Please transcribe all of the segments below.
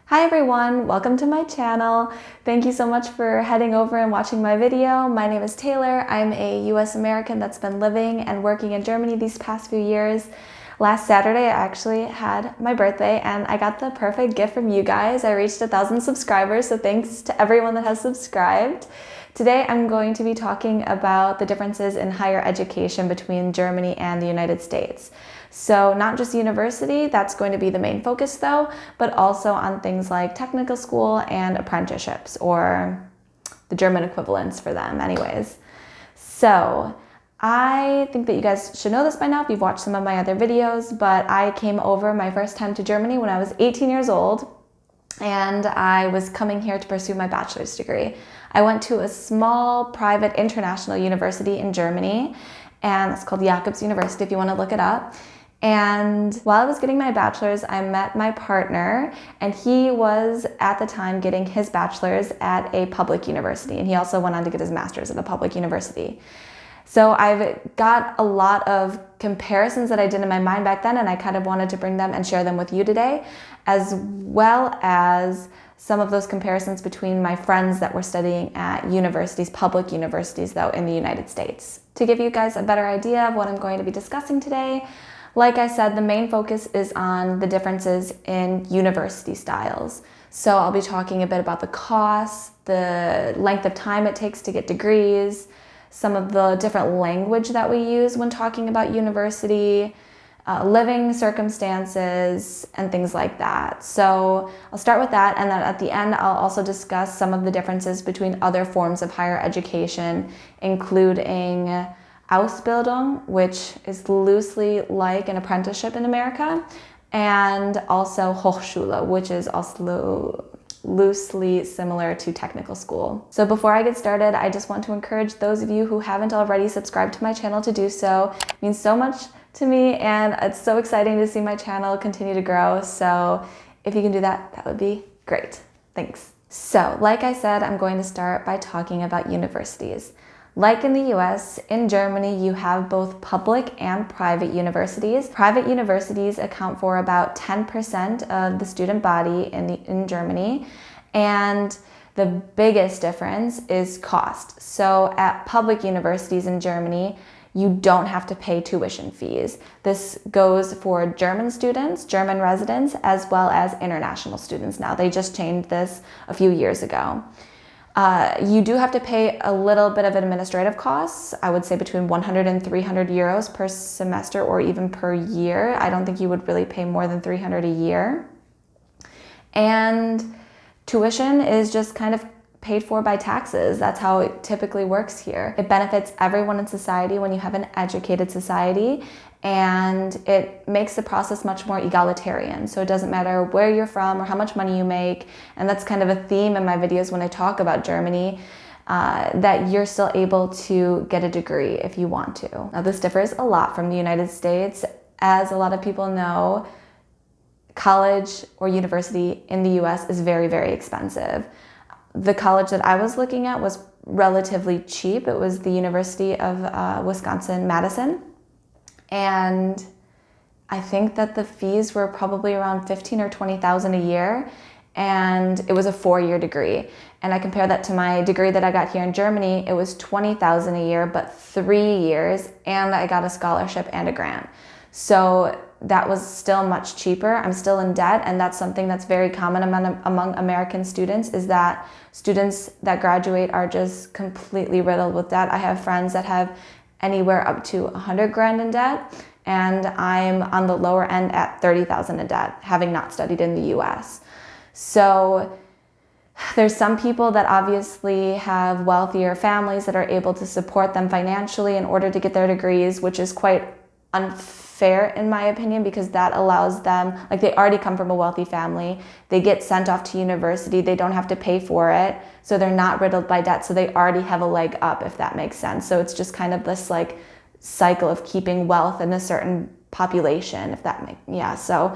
Hi everyone, welcome to my channel. Thank you so much for heading over and watching my video. My name is Taylor. I'm a US American that's been living and working in Germany these past few years. Last Saturday I actually had my birthday and I got the perfect gift from you guys. I reached 1,000 subscribers, so thanks to everyone that has subscribed. Today I'm going to be talking about the differences in higher education between Germany and the United States. So not just university, that's going to be the main focus though, but also on things like technical school and apprenticeships, or the German equivalents for them anyways. So I think that you guys should know this by now if you've watched some of my other videos, but I came over my first time to Germany when I was 18 years old, and I was coming here to pursue my bachelor's degree. I went to a small private international university in Germany, and it's called Jacobs University if you want to look it up. And while I was getting my bachelor's, I met my partner, and he was at the time getting his bachelor's at a public university, and he also went on to get his master's at a public university. So I've got a lot of comparisons that I did in my mind back then, and I kind of wanted to bring them and share them with you today, as well as some of those comparisons between my friends that were studying at universities, public universities though, in the United States. To give you guys a better idea of what I'm going to be discussing today, like I said, the main focus is on the differences in university styles. So I'll be talking a bit about the costs, the length of time it takes to get degrees, some of the different language that we use when talking about university, living circumstances, and things like that. So I'll start with that, and then at the end I'll also discuss some of the differences between other forms of higher education, including Ausbildung, which is loosely like an apprenticeship in America, and also Hochschule, which is also loosely similar to technical school. So before I get started, I just want to encourage those of you who haven't already subscribed to my channel to do so. It means so much to me, and it's so exciting to see my channel continue to grow. So if you can do that, that would be great. Thanks. So like I said, I'm going to start by talking about universities. Like in the US, in Germany, you have both public and private universities. Private universities account for about 10% of the student body in Germany, and the biggest difference is cost. So at public universities in Germany, you don't have to pay tuition fees. This goes for German students, German residents, as well as international students now. They just changed this a few years ago. You do have to pay a little bit of administrative costs. I would say between 100 and 300 euros per semester, or even per year. I don't think you would really pay more than 300 a year. And tuition is just kind of paid for by taxes. That's how it typically works here. It benefits everyone in society when you have an educated society, and it makes the process much more egalitarian. So it doesn't matter where you're from or how much money you make, and that's kind of a theme in my videos when I talk about Germany, that you're still able to get a degree if you want to. Now this differs a lot from the United States. As a lot of people know, college or university in the US is very, very expensive. The college that I was looking at was relatively cheap. It was the University of Wisconsin-Madison. And I think that the fees were probably around $15,000 or $20,000 a year. And it was a 4-year degree. And I compare that to my degree that I got here in Germany. It was $20,000 a year, but 3 years. And I got a scholarship and a grant. So that was still much cheaper. I'm still in debt, and that's something that's very common among American students, is that students that graduate are just completely riddled with debt. I have friends that have anywhere up to 100 grand in debt, and I'm on the lower end at 30,000 in debt, having not studied in the US. So there's some people that obviously have wealthier families that are able to support them financially in order to get their degrees, which is quite unfair in my opinion, because that allows them, like, they already come from a wealthy family, they get sent off to university, they don't have to pay for it, so they're not riddled by debt, so they already have a leg up, if that makes sense. So it's just kind of this like cycle of keeping wealth in a certain population, if that makes, yeah. So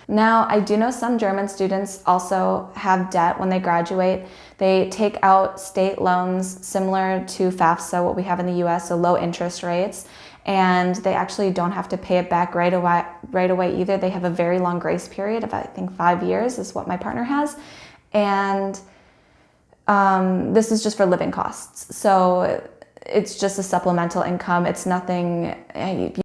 now I do know some German students also have debt when they graduate. They take out state loans similar to FAFSA, what we have in the US, so low interest rates. and they actually don't have to pay it back right away either. They have a very long grace period of, I think, 5 years is what my partner has. And this is just for living costs. So it's just a supplemental income. It's nothing,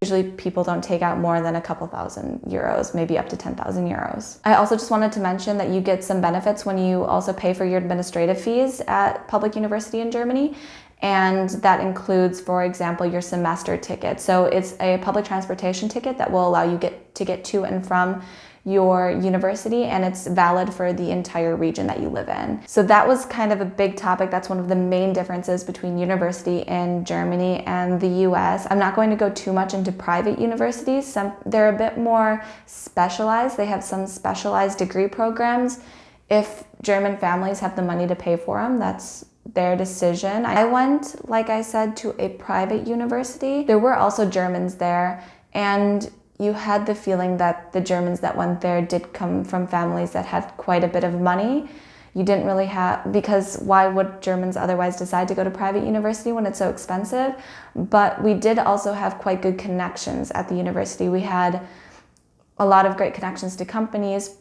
usually people don't take out more than a couple €1,000, maybe up to 10,000 euros. I also just wanted to mention that you get some benefits when you also pay for your administrative fees at public university in Germany. And that includes, for example, your semester ticket. So it's a public transportation ticket that will allow you to get to and from your university, and it's valid for the entire region that you live in. So that was kind of a big topic. That's one of the main differences between university in Germany and the US. I'm not going to go too much into private universities. They're a bit more specialized. They have some specialized degree programs. If German families have the money to pay for them, that's their decision. I went, like I said, to a private university. There were also Germans there, and you had the feeling that the Germans that went there did come from families that had quite a bit of money. You didn't really have, because why would Germans otherwise decide to go to private university when it's so expensive? But we did also have quite good connections at the university. We had a lot of great connections to companies.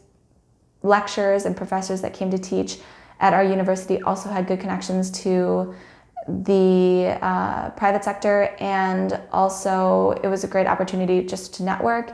Lecturers and professors that came to teach at our university also had good connections to the private sector, and also it was a great opportunity just to network.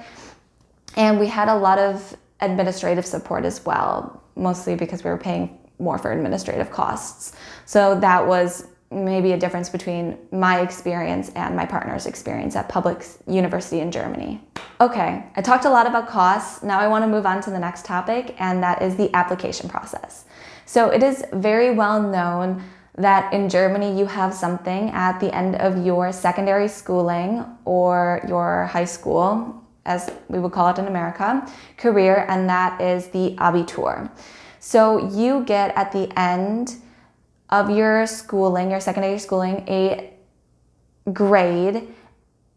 And we had a lot of administrative support as well, mostly because we were paying more for administrative costs. So that was maybe a difference between my experience and my partner's experience at public university in Germany. Okay, I talked a lot about costs. Now I want to move on to the next topic, and that is the application process. So it is very well known that in Germany you have something at the end of your secondary schooling or your high school, as we would call it in America, career, and that is the Abitur. So you get at the end of your schooling, your secondary schooling, a grade,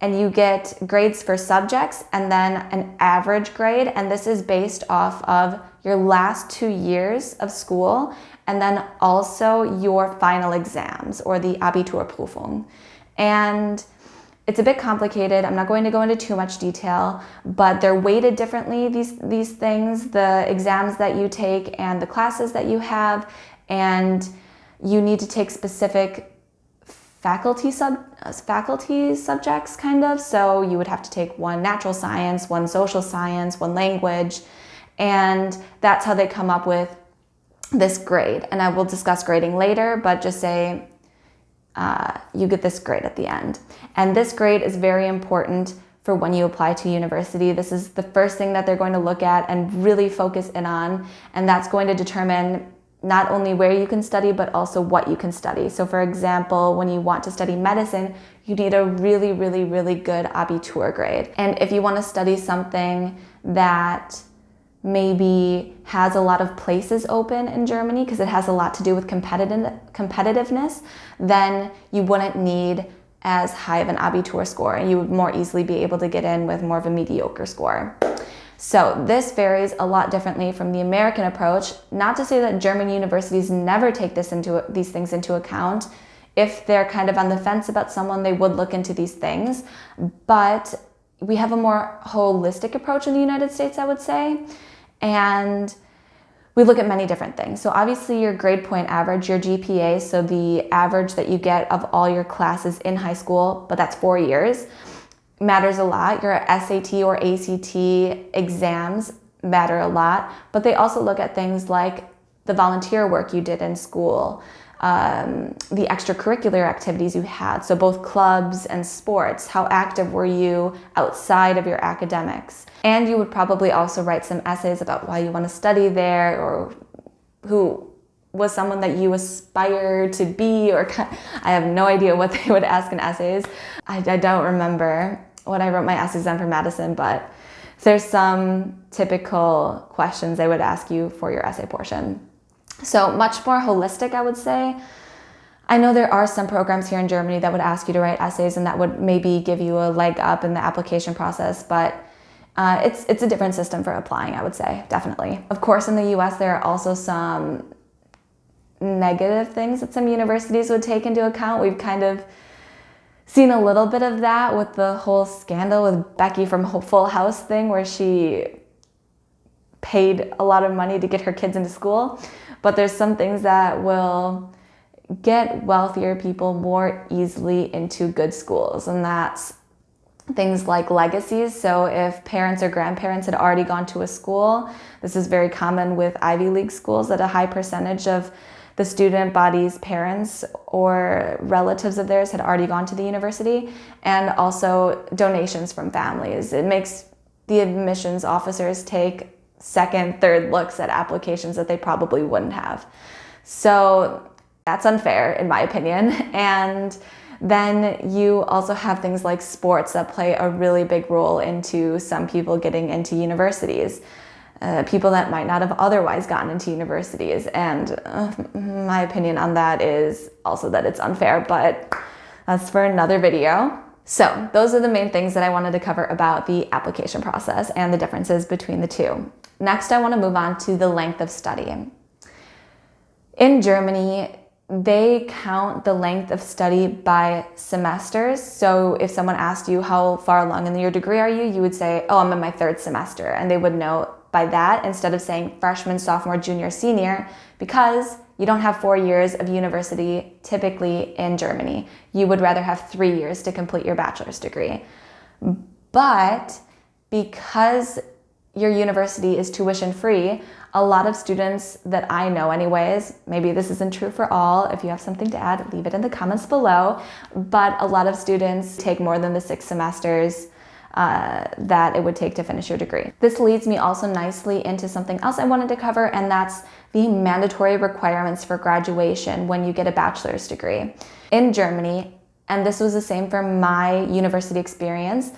and you get grades for subjects and then an average grade, and this is based off of your last 2 years of school, and then also your final exams, or the Abiturprüfung. And it's a bit complicated. I'm not going to go into too much detail, but they're weighted differently, these things, the exams that you take and the classes that you have, and you need to take specific faculty subjects, kind of. So you would have to take one natural science, one social science, one language, and that's how they come up with this grade. And I will discuss grading later, but just say you get this grade at the end. And this grade is very important for when you apply to university. This is the first thing that they're going to look at and really focus in on, and that's going to determine not only where you can study, but also what you can study. So for example, when you want to study medicine, you need a really, really, really good Abitur grade. And if you want to study something that maybe has a lot of places open in Germany, because it has a lot to do with competitiveness, then you wouldn't need as high of an Abitur score, and you would more easily be able to get in with more of a mediocre score. So this varies a lot differently from the American approach. Not to say that German universities never take these things into account. If they're kind of on the fence about someone, they would look into these things. But we have a more holistic approach in the United States, I would say. And we look at many different things. So obviously your grade point average, your GPA, so the average that you get of all your classes in high school, but that's 4 years, matters a lot. Your SAT or ACT exams matter a lot, but they also look at things like the volunteer work you did in school, the extracurricular activities you had, so both clubs and sports. How active were you outside of your academics? And you would probably also write some essays about why you want to study there, or who was someone that you aspire to be, or I have no idea what they would ask in essays. I don't remember what I wrote my essays on for Madison, but there's some typical questions they would ask you for your essay portion. So much more holistic, I would say. I know there are some programs here in Germany that would ask you to write essays, and that would maybe give you a leg up in the application process, but it's a different system for applying, I would say, definitely. Of course, in the US, there are also some negative things that some universities would take into account. We've kind of seen a little bit of that with the whole scandal with Becky from Full House thing, where she paid a lot of money to get her kids into school. But there's some things that will get wealthier people more easily into good schools, and that's things like legacies. So if parents or grandparents had already gone to a school, this is very common with Ivy League schools, that a high percentage of the student body's parents or relatives of theirs had already gone to the university, and also donations from families. It makes the admissions officers take second, third looks at applications that they probably wouldn't have. So that's unfair, in my opinion. And then you also have things like sports that play a really big role into some people getting into universities. People that might not have otherwise gotten into universities. And my opinion on that is also that it's unfair, but that's for another video. So those are the main things that I wanted to cover about the application process and the differences between the two. Next, I want to move on to the length of study. In Germany, they count the length of study by semesters. So if someone asked you how far along in your degree are you, you would say, oh, I'm in my third semester. And they would know by that instead of saying freshman, sophomore, junior, senior, because you don't have 4 years of university typically in Germany. You would rather have 3 years to complete your bachelor's degree. But because your university is tuition free, a lot of students that I know anyways, maybe this isn't true for all, if you have something to add, leave it in the comments below, but a lot of students take more than the 6 semesters that it would take to finish your degree. This leads me also nicely into something else I wanted to cover, and that's the mandatory requirements for graduation when you get a bachelor's degree. In Germany, and this was the same for my university experience,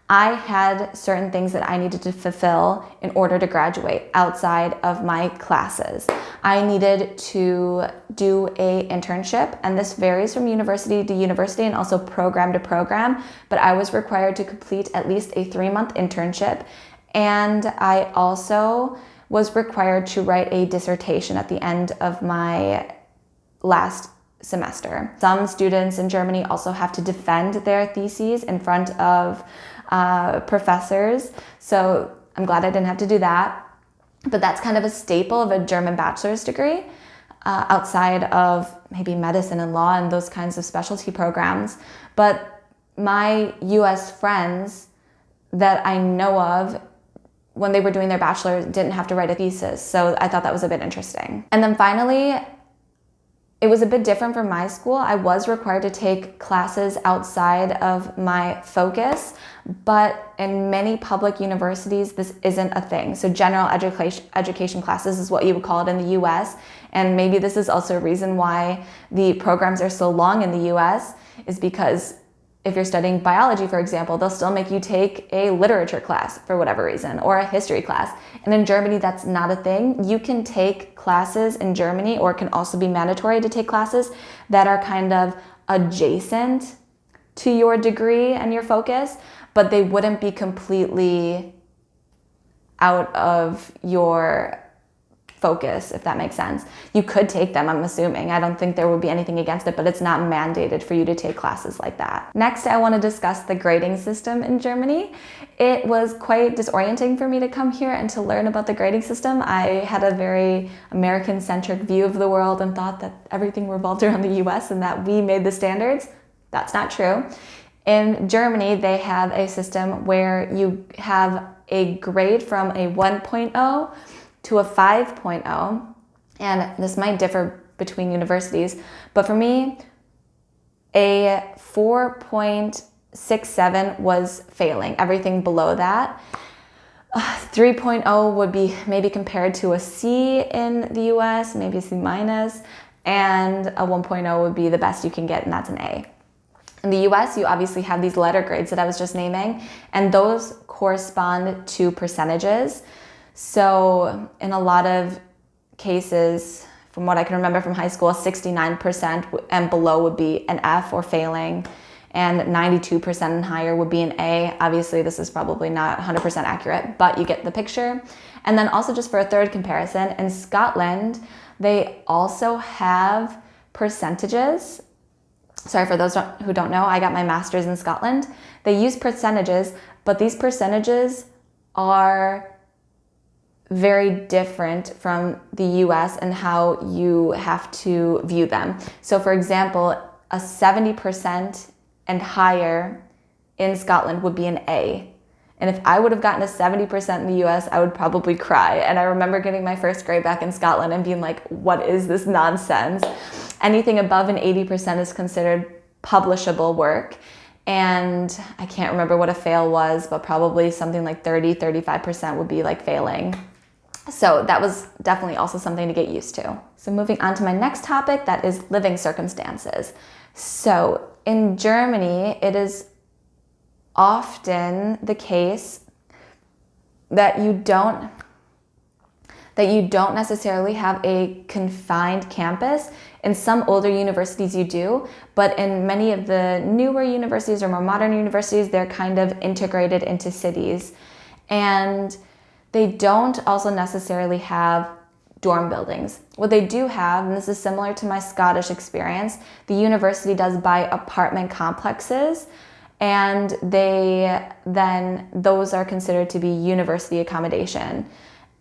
I had certain things that I needed to fulfill in order to graduate outside of my classes. I needed to do an internship, and this varies from university to university and also program to program, but I was required to complete at least a 3-month internship, and I also was required to write a dissertation at the end of my last semester. Some students in Germany also have to defend their theses in front of professors, so I'm glad I didn't have to do that. But that's kind of a staple of a German bachelor's degree, outside of maybe medicine and law and those kinds of specialty programs. But my US friends that I know of, when they were doing their bachelor, didn't have to write a thesis, so I thought that was a bit interesting. And then finally, it was a bit different from my school. I was required to take classes outside of my focus, but in many public universities, this isn't a thing. So general education classes is what you would call it in the US. And maybe this is also a reason why the programs are so long in the US, is because if you're studying biology, for example, they'll still make you take a literature class for whatever reason, or a history class. And in Germany, that's not a thing. You can take classes in Germany, or it can also be mandatory to take classes that are kind of adjacent to your degree and your focus, but they wouldn't be completely out of your focus, if that makes sense. You could take them, I'm assuming. I don't think there would be anything against it, but it's not mandated for you to take classes like that. Next, I want to discuss the grading system in Germany. It was quite disorienting for me to come here and to learn about the grading system. I had a very American-centric view of the world and thought that everything revolved around the US and that we made the standards. That's not true. In Germany, they have a system where you have a grade from a 1.0 to a 5.0, and this might differ between universities, but for me, a 4.67 was failing. Everything below that. 3.0 would be maybe compared to a C in the US, maybe a C minus, and a 1.0 would be the best you can get, and that's an A. In the US, you obviously have these letter grades that I was just naming, and those correspond to percentages. So in a lot of cases, from what I can remember from high school, 69% and below would be an F or failing, and 92% and higher would be an A. Obviously, this is probably not 100% accurate, but you get the picture. And then also, just for a third comparison, in Scotland, they also have percentages. Sorry, for those who don't know, I got my master's in Scotland. They use percentages, but these percentages are very different from the US and how you have to view them. So for example, a 70% and higher in Scotland would be an A. And if I would have gotten a 70% in the US, I would probably cry. And I remember getting my first grade back in Scotland and being like, what is this nonsense? Anything above an 80% is considered publishable work. And I can't remember what a fail was, but probably something like 35% would be like failing. So that was definitely also something to get used to. So moving on to my next topic, that is living circumstances. So in Germany, it is often the case that you don't necessarily have a confined campus. In some older universities you do, but in many of the newer universities or more modern universities, they're kind of integrated into cities. And they don't also necessarily have dorm buildings. What they do have, and this is similar to my Scottish experience, the university does buy apartment complexes, and those are considered to be university accommodation.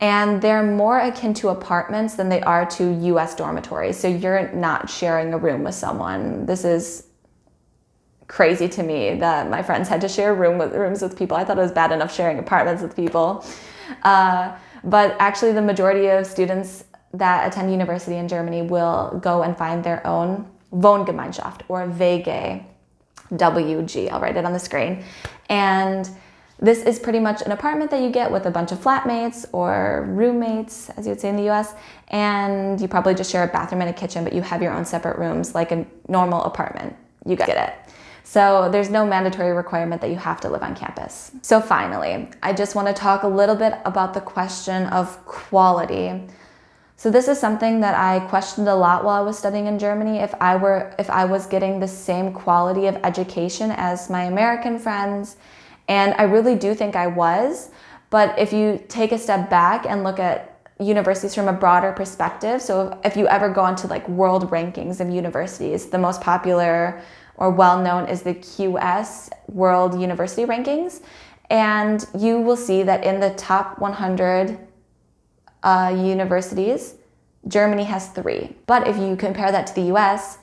And they're more akin to apartments than they are to US dormitories. So you're not sharing a room with someone. This is crazy to me that my friends had to share rooms with people. I thought it was bad enough sharing apartments with people. But actually the majority of students that attend university in Germany will go and find their own Wohngemeinschaft or WG, WG. I'll write it on the screen. And this is pretty much an apartment that you get with a bunch of flatmates or roommates, as you would say in the US, and you probably just share a bathroom and a kitchen, but you have your own separate rooms like a normal apartment. You get it. So there's no mandatory requirement that you have to live on campus. So finally, I just want to talk a little bit about the question of quality. So this is something that I questioned a lot while I was studying in Germany, if I was getting the same quality of education as my American friends. And I really do think I was, but if you take a step back and look at universities from a broader perspective, so if you ever go onto like world rankings of universities, the most popular or well-known is the QS World University Rankings, and you will see that in the top 100 universities, Germany has 3. But if you compare that to the US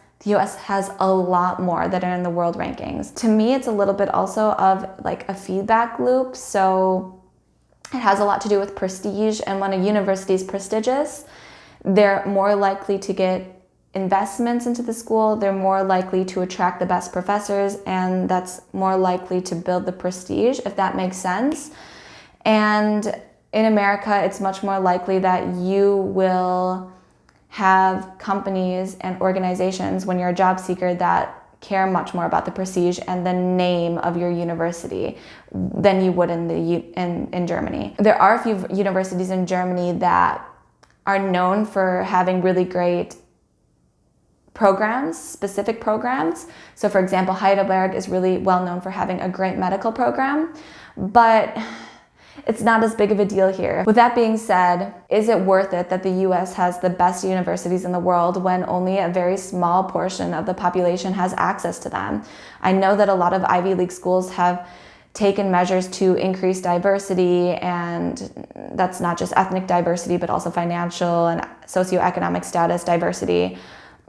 has a lot more that are in the world rankings. To me, it's a little bit also of like a feedback loop. So it has a lot to do with prestige. And when a university is prestigious, they're more likely to get investments into the school. They're more likely to attract the best professors, and that's more likely to build the prestige, if that makes sense. And in America, it's much more likely that you will have companies and organizations when you're a job seeker that care much more about the prestige and the name of your university than you would in Germany. There are a few universities in Germany that are known for having really great programs, specific programs. So for example, Heidelberg is really well known for having a great medical program, but it's not as big of a deal here. With that being said, is it worth it that the US has the best universities in the world when only a very small portion of the population has access to them? I know that a lot of Ivy League schools have taken measures to increase diversity, and that's not just ethnic diversity, but also financial and socioeconomic status diversity.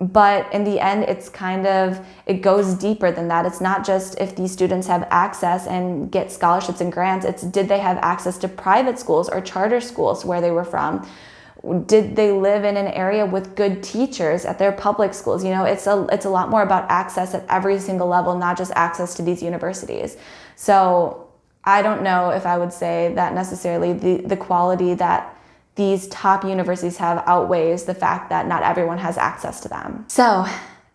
But in the end, it goes deeper than that. It's not just if these students have access and get scholarships and grants, it's did they have access to private schools or charter schools where they were from? Did they live in an area with good teachers at their public schools? You know, it's a lot more about access at every single level, not just access to these universities. So I don't know if I would say that necessarily the quality that these top universities have outweighs the fact that not everyone has access to them. So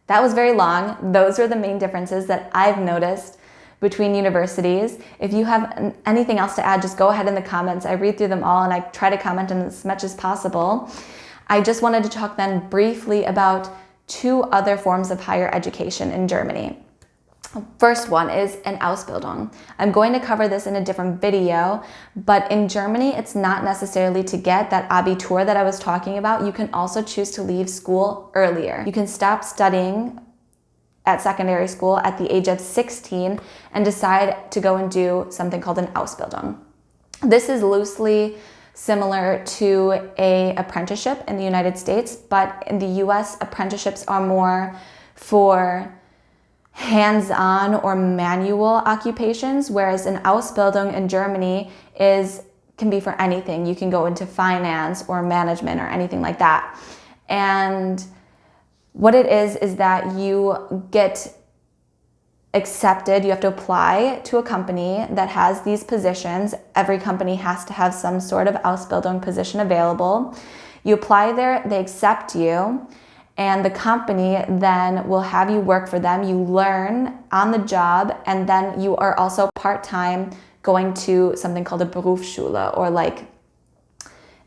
that was very long. Those are the main differences that I've noticed between universities. If you have anything else to add, just go ahead in the comments. I read through them all and I try to comment on as much as possible. I just wanted to talk then briefly about 2 other forms of higher education in Germany. First one is an Ausbildung. I'm going to cover this in a different video, but in Germany, it's not necessarily to get that Abitur that I was talking about. You can also choose to leave school earlier. You can stop studying at secondary school at the age of 16 and decide to go and do something called an Ausbildung. This is loosely similar to an apprenticeship in the United States, but in the US, apprenticeships are more for hands-on or manual occupations, whereas an Ausbildung in Germany can be for anything. You can go into finance or management or anything like that. And what it is that you get accepted, you have to apply to a company that has these positions. Every company has to have some sort of Ausbildung position available. You apply there, they accept you, and the company then will have you work for them. You learn on the job, and then you are also part-time going to something called a Berufsschule, or like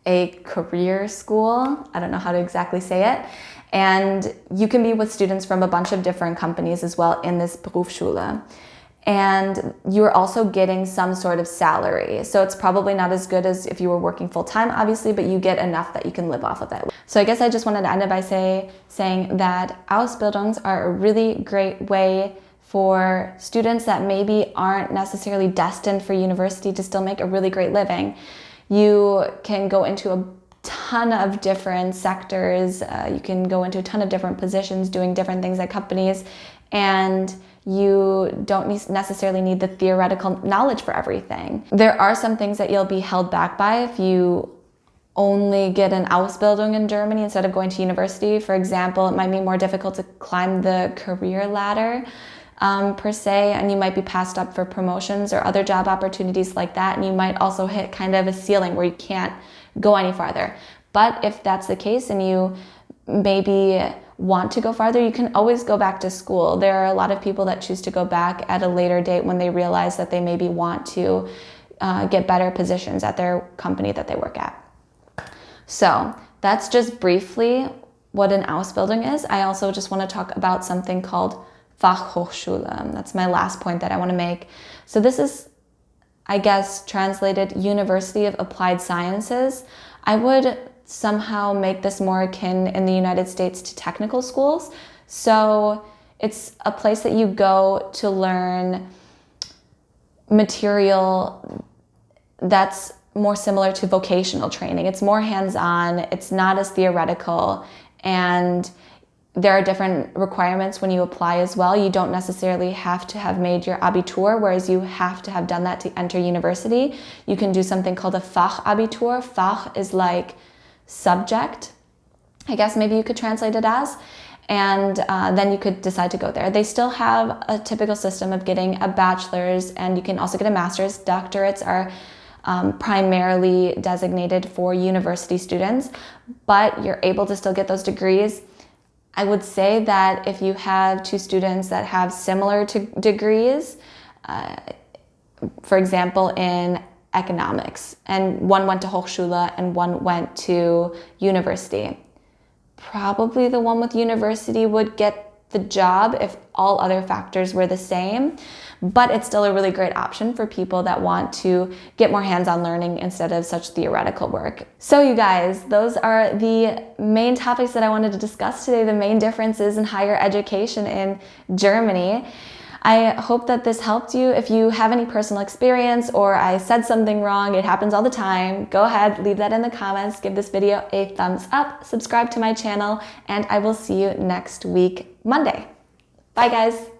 a career school. I don't know how to exactly say it. And you can be with students from a bunch of different companies as well in this Berufsschule. And you're also getting some sort of salary. So it's probably not as good as if you were working full-time, obviously, but you get enough that you can live off of it. So I guess I just wanted to end it by saying that Ausbildungs are a really great way for students that maybe aren't necessarily destined for university to still make a really great living. You can go into a ton of different sectors. You can go into a ton of different positions doing different things at companies, and you don't necessarily need the theoretical knowledge for everything. There are some things that you'll be held back by if you only get an Ausbildung in Germany instead of going to university. For example, it might be more difficult to climb the career ladder per se, and you might be passed up for promotions or other job opportunities like that, and you might also hit kind of a ceiling where you can't go any farther. But if that's the case and you maybe want to go farther, you can always go back to school. There are a lot of people that choose to go back at a later date when they realize that they maybe want to get better positions at their company that they work at. So that's just briefly what an Ausbildung is. I also just want to talk about something called Fachhochschule. That's my last point that I want to make. So this is, I guess, translated University of Applied Sciences. I would somehow make this more akin in the United States to technical schools. So it's a place that you go to learn material that's more similar to vocational training. It's more hands-on, it's not as theoretical, and there are different requirements when you apply as well. You don't necessarily have to have made your Abitur, whereas you have to have done that to enter university. You can do something called a Fachabitur. Fach is like subject, I guess maybe you could translate it as, and then you could decide to go there. They still have a typical system of getting a bachelor's, and you can also get a master's. Doctorates are primarily designated for university students, but you're able to still get those degrees. I would say that if you have two students that have similar degrees, for example, in economics, and one went to Hochschule and one went to university, probably the one with university would get the job if all other factors were the same, but it's still a really great option for people that want to get more hands-on learning instead of such theoretical work. So you guys, those are the main topics that I wanted to discuss today, the main differences in higher education in Germany. I hope that this helped you. If you have any personal experience or I said something wrong, it happens all the time, go ahead, leave that in the comments, give this video a thumbs up, subscribe to my channel, and I will see you next week, Monday. Bye guys.